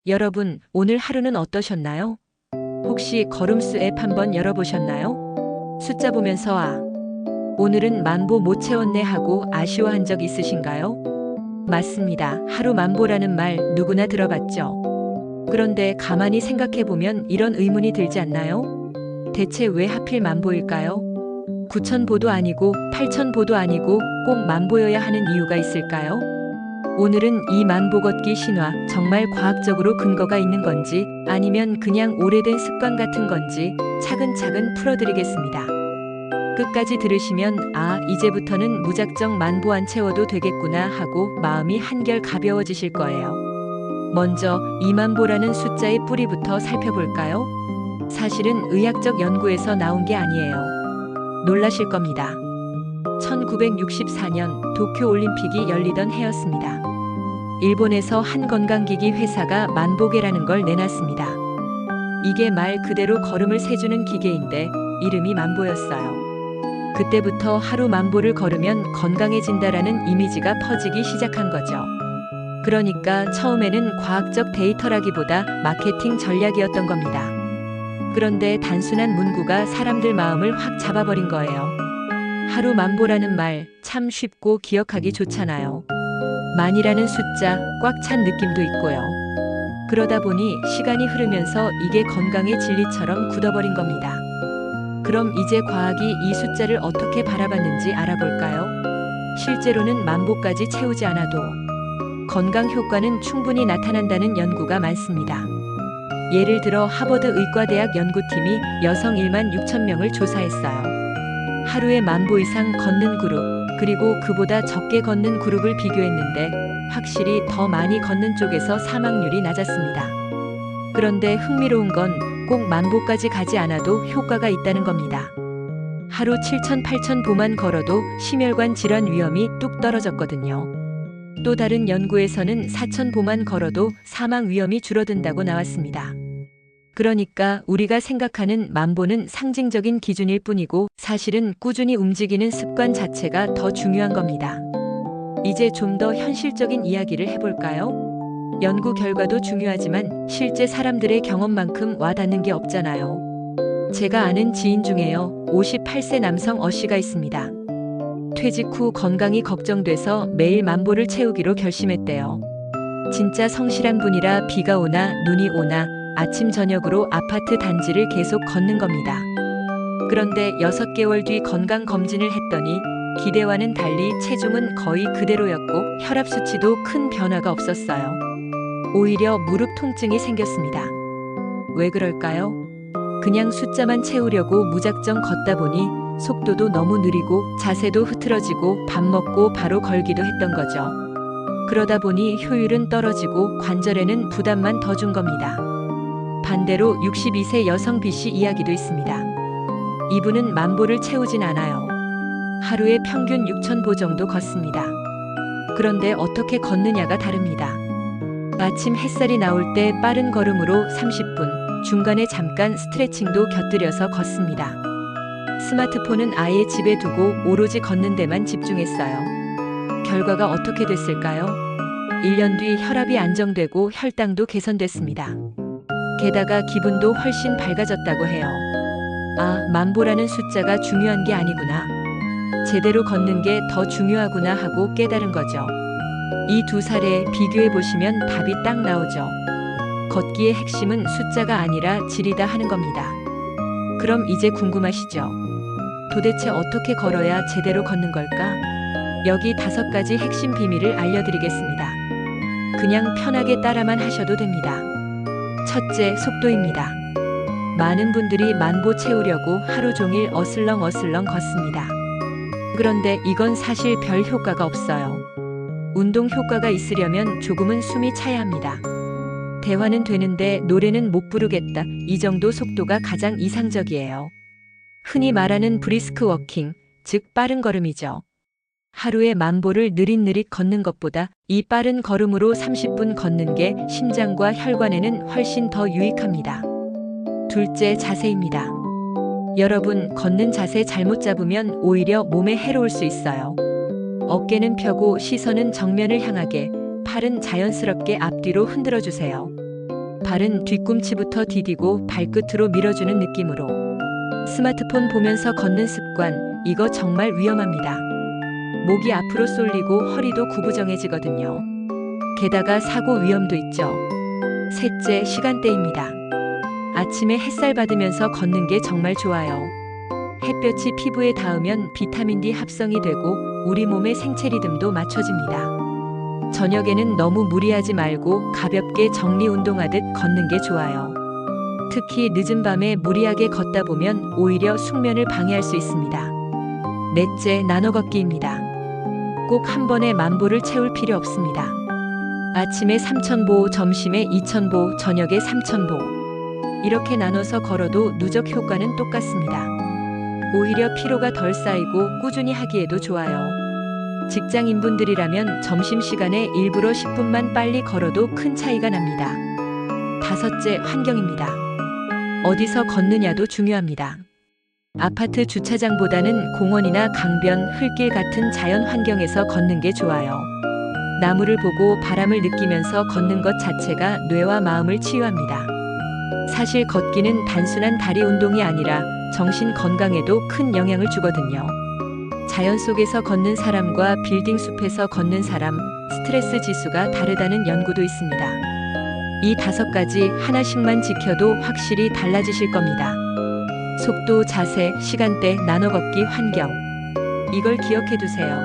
여러분, 오늘 하루는 어떠셨나요? 혹시 걸음수 앱 한번 열어보셨나요? 숫자 보면서 오늘은 만보 못 채웠네 하고 아쉬워한 적 있으신가요? 맞습니다. 하루 만보라는 말 누구나 들어봤죠. 그런데 가만히 생각해보면 이런 의문이 들지 않나요? 대체 왜 하필 만보일까요? 9,000보도 아니고 8,000보도 아니고 꼭 만보여야 하는 이유가 있을까요? 오늘은 이 만보 걷기 신화 정말 과학적으로 근거가 있는 건지 아니면 그냥 오래된 습관 같은 건지 차근차근 풀어드리겠습니다. 끝까지 들으시면 이제부터는 무작정 만보 안 채워도 되겠구나 하고 마음이 한결 가벼워지실 거예요. 먼저 2만보라는 숫자의 뿌리부터 살펴볼까요? 사실은 의학적 연구에서 나온 게 아니에요. 놀라실 겁니다. 1964년 도쿄올림픽이 열리던 해였습니다. 일본에서 한 건강기기 회사가 만보계라는 걸 내놨습니다. 이게 말 그대로 걸음을 세주는 기계인데 이름이 만보였어요. 그때부터 하루 만보를 걸으면 건강해진다라는 이미지가 퍼지기 시작한 거죠. 그러니까 처음에는 과학적 데이터라기보다 마케팅 전략이었던 겁니다. 그런데 단순한 문구가 사람들 마음을 확 잡아버린 거예요. 하루 만보라는 말 참 쉽고 기억하기 좋잖아요. 만이라는 숫자 꽉 찬 느낌도 있고요. 그러다 보니 시간이 흐르면서 이게 건강의 진리처럼 굳어버린 겁니다. 그럼 이제 과학이 이 숫자를 어떻게 바라봤는지 알아볼까요? 실제로는 만보까지 채우지 않아도 건강 효과는 충분히 나타난다는 연구가 많습니다. 예를 들어 하버드 의과대학 연구팀이 여성 1만 6천 명을 조사했어요. 하루에 만보 이상 걷는 그룹, 그리고 그보다 적게 걷는 그룹을 비교했는데 확실히 더 많이 걷는 쪽에서 사망률이 낮았습니다. 그런데 흥미로운 건 꼭 만보까지 가지 않아도 효과가 있다는 겁니다. 하루 7,000, 8,000보만 걸어도 심혈관 질환 위험이 뚝 떨어졌거든요. 또 다른 연구에서는 4,000보만 걸어도 사망 위험이 줄어든다고 나왔습니다. 그러니까 우리가 생각하는 만보는 상징적인 기준일 뿐이고 사실은 꾸준히 움직이는 습관 자체가 더 중요한 겁니다. 이제 좀 더 현실적인 이야기를 해볼까요? 연구 결과도 중요하지만 실제 사람들의 경험만큼 와닿는 게 없잖아요. 제가 아는 지인 중에요. 58세 남성 어씨가 있습니다. 퇴직 후 건강이 걱정돼서 매일 만보를 채우기로 결심했대요. 진짜 성실한 분이라 비가 오나 눈이 오나 아침 저녁으로 아파트 단지를 계속 걷는 겁니다. 그런데 6개월 뒤 건강검진을 했더니 기대와는 달리 체중은 거의 그대로였고 혈압 수치도 큰 변화가 없었어요. 오히려 무릎 통증이 생겼습니다. 왜 그럴까요? 그냥 숫자만 채우려고 무작정 걷다 보니 속도도 너무 느리고 자세도 흐트러지고 밥 먹고 바로 걸기도 했던 거죠. 그러다 보니 효율은 떨어지고 관절에는 부담만 더 준 겁니다. 반대로 62세 여성 B씨 이야기도 있습니다. 이분은 만보를 채우진 않아요. 하루에 평균 6,000보 정도 걷습니다. 그런데 어떻게 걷느냐가 다릅니다. 아침 햇살이 나올 때 빠른 걸음으로 30분, 중간에 잠깐 스트레칭도 곁들여서 걷습니다. 스마트폰은 아예 집에 두고 오로지 걷는 데만 집중했어요. 결과가 어떻게 됐을까요? 1년 뒤 혈압이 안정되고 혈당도 개선됐습니다. 게다가 기분도 훨씬 밝아졌다고 해요. 만보라는 숫자가 중요한 게 아니구나. 제대로 걷는 게 더 중요하구나 하고 깨달은 거죠. 이 두 사례 비교해 보시면 답이 딱 나오죠. 걷기의 핵심은 숫자가 아니라 질이다 하는 겁니다. 그럼 이제 궁금하시죠? 도대체 어떻게 걸어야 제대로 걷는 걸까? 여기 5가지 핵심 비밀을 알려드리겠습니다. 그냥 편하게 따라만 하셔도 됩니다. 첫째, 속도입니다. 많은 분들이 만보 채우려고 하루 종일 어슬렁어슬렁 걷습니다. 그런데 이건 사실 별 효과가 없어요. 운동 효과가 있으려면 조금은 숨이 차야 합니다. 대화는 되는데 노래는 못 부르겠다. 이 정도 속도가 가장 이상적이에요. 흔히 말하는 브리스크 워킹, 즉 빠른 걸음이죠. 하루에 만보를 느릿느릿 걷는 것보다 이 빠른 걸음으로 30분 걷는 게 심장과 혈관에는 훨씬 더 유익합니다. 둘째, 자세입니다. 여러분, 걷는 자세 잘못 잡으면 오히려 몸에 해로울 수 있어요. 어깨는 펴고 시선은 정면을 향하게, 팔은 자연스럽게 앞뒤로 흔들어 주세요. 발은 뒤꿈치부터 디디고 발끝으로 밀어주는 느낌으로. 스마트폰 보면서 걷는 습관, 이거 정말 위험합니다. 목이 앞으로 쏠리고 허리도 구부정해지거든요. 게다가 사고 위험도 있죠. 셋째, 시간대입니다. 아침에 햇살 받으면서 걷는 게 정말 좋아요. 햇볕이 피부에 닿으면 비타민 D 합성이 되고 우리 몸의 생체 리듬도 맞춰집니다. 저녁에는 너무 무리하지 말고 가볍게 정리 운동하듯 걷는 게 좋아요. 특히 늦은 밤에 무리하게 걷다 보면 오히려 숙면을 방해할 수 있습니다. 넷째, 나눠 걷기입니다. 꼭 한 번에 만보를 채울 필요 없습니다. 아침에 3,000보, 점심에 2,000보, 저녁에 3,000보. 이렇게 나눠서 걸어도 누적 효과는 똑같습니다. 오히려 피로가 덜 쌓이고 꾸준히 하기에도 좋아요. 직장인분들이라면 점심시간에 일부러 10분만 빨리 걸어도 큰 차이가 납니다. 다섯째, 환경입니다. 어디서 걷느냐도 중요합니다. 아파트 주차장보다는 공원이나 강변, 흙길 같은 자연 환경에서 걷는 게 좋아요. 나무를 보고 바람을 느끼면서 걷는 것 자체가 뇌와 마음을 치유합니다. 사실 걷기는 단순한 다리 운동이 아니라 정신 건강에도 큰 영향을 주거든요. 자연 속에서 걷는 사람과 빌딩 숲에서 걷는 사람, 스트레스 지수가 다르다는 연구도 있습니다. 이 5가지 하나씩만 지켜도 확실히 달라지실 겁니다. 속도, 자세, 시간대, 나눠 걷기, 환경. 이걸 기억해 두세요.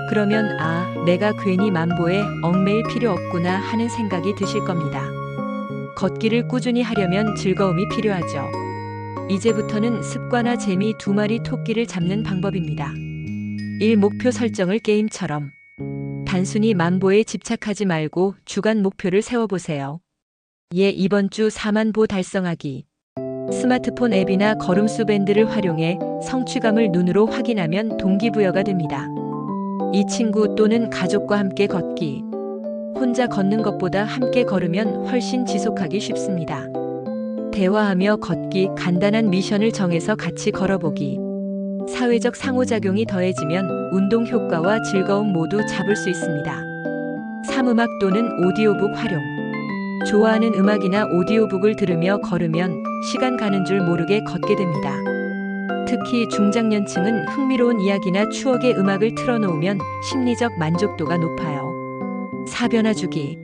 그러면 내가 괜히 만보에 얽매일 필요 없구나 하는 생각이 드실 겁니다. 걷기를 꾸준히 하려면 즐거움이 필요하죠. 이제부터는 습관과 재미 2마리 토끼를 잡는 방법입니다. 1. 목표 설정을 게임처럼. 단순히 만보에 집착하지 말고 주간 목표를 세워보세요. 이번 주 4만보 달성하기. 스마트폰 앱이나 걸음수 밴드를 활용해 성취감을 눈으로 확인하면 동기부여가 됩니다. 이 친구 또는 가족과 함께 걷기. 혼자 걷는 것보다 함께 걸으면 훨씬 지속하기 쉽습니다. 대화하며 걷기, 간단한 미션을 정해서 같이 걸어보기. 사회적 상호작용이 더해지면 운동 효과와 즐거움 모두 잡을 수 있습니다. 3. 음악 또는 오디오북 활용. 좋아하는 음악이나 오디오북을 들으며 걸으면 시간 가는 줄 모르게 걷게 됩니다. 특히 중장년층은 흥미로운 이야기나 추억의 음악을 틀어놓으면 심리적 만족도가 높아요. 4. 변화주기.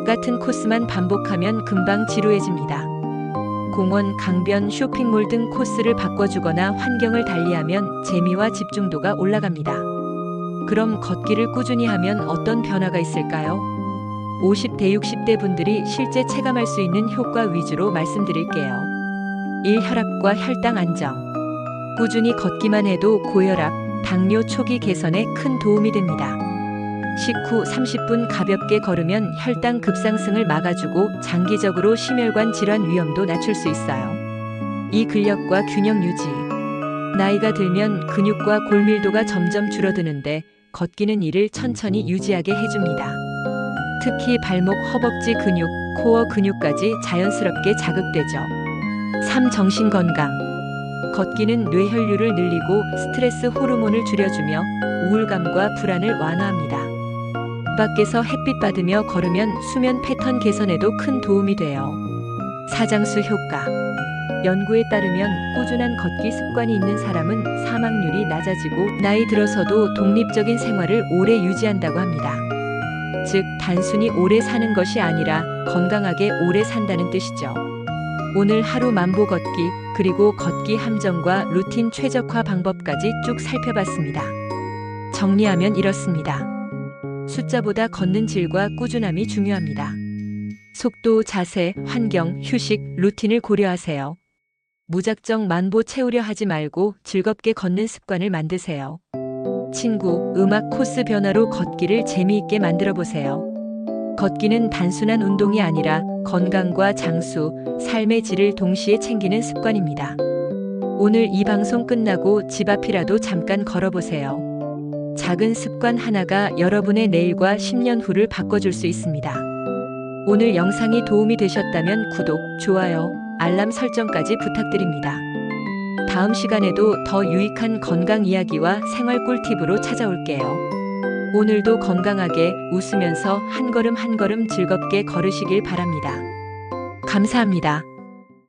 같은 코스만 반복하면 금방 지루해집니다. 공원, 강변, 쇼핑몰 등 코스를 바꿔주거나 환경을 달리하면 재미와 집중도가 올라갑니다. 그럼 걷기를 꾸준히 하면 어떤 변화가 있을까요? 50대, 60대 분들이 실제 체감할 수 있는 효과 위주로 말씀드릴게요. 1. 혈압과 혈당 안정. 꾸준히 걷기만 해도 고혈압, 당뇨 초기 개선에 큰 도움이 됩니다. 식후 30분 가볍게 걸으면 혈당 급상승을 막아주고 장기적으로 심혈관 질환 위험도 낮출 수 있어요. 2. 근력과 균형 유지. 나이가 들면 근육과 골밀도가 점점 줄어드는데 걷기는 이를 천천히 유지하게 해줍니다. 특히 발목, 허벅지 근육, 코어 근육까지 자연스럽게 자극되죠. 3. 정신 건강. 걷기는 뇌혈류를 늘리고 스트레스 호르몬을 줄여주며 우울감과 불안을 완화합니다. 밖에서 햇빛 받으며 걸으면 수면 패턴 개선에도 큰 도움이 돼요. 사장수 효과. 연구에 따르면 꾸준한 걷기 습관이 있는 사람은 사망률이 낮아지고 나이 들어서도 독립적인 생활을 오래 유지한다고 합니다. 즉, 단순히 오래 사는 것이 아니라 건강하게 오래 산다는 뜻이죠. 오늘 하루 만보 걷기, 그리고 걷기 함정과 루틴 최적화 방법까지 쭉 살펴봤습니다. 정리하면 이렇습니다. 숫자보다 걷는 질과 꾸준함이 중요합니다. 속도, 자세, 환경, 휴식, 루틴을 고려하세요. 무작정 만보 채우려 하지 말고 즐겁게 걷는 습관을 만드세요. 친구, 음악, 코스 변화로 걷기를 재미있게 만들어 보세요. 걷기는 단순한 운동이 아니라 건강과 장수, 삶의 질을 동시에 챙기는 습관입니다. 오늘 이 방송 끝나고 집 앞이라도 잠깐 걸어보세요. 작은 습관 하나가 여러분의 내일과 10년 후를 바꿔줄 수 있습니다. 오늘 영상이 도움이 되셨다면 구독, 좋아요, 알람 설정까지 부탁드립니다. 다음 시간에도 더 유익한 건강 이야기와 생활 꿀팁으로 찾아올게요. 오늘도 건강하게 웃으면서 한 걸음 한 걸음 즐겁게 걸으시길 바랍니다. 감사합니다.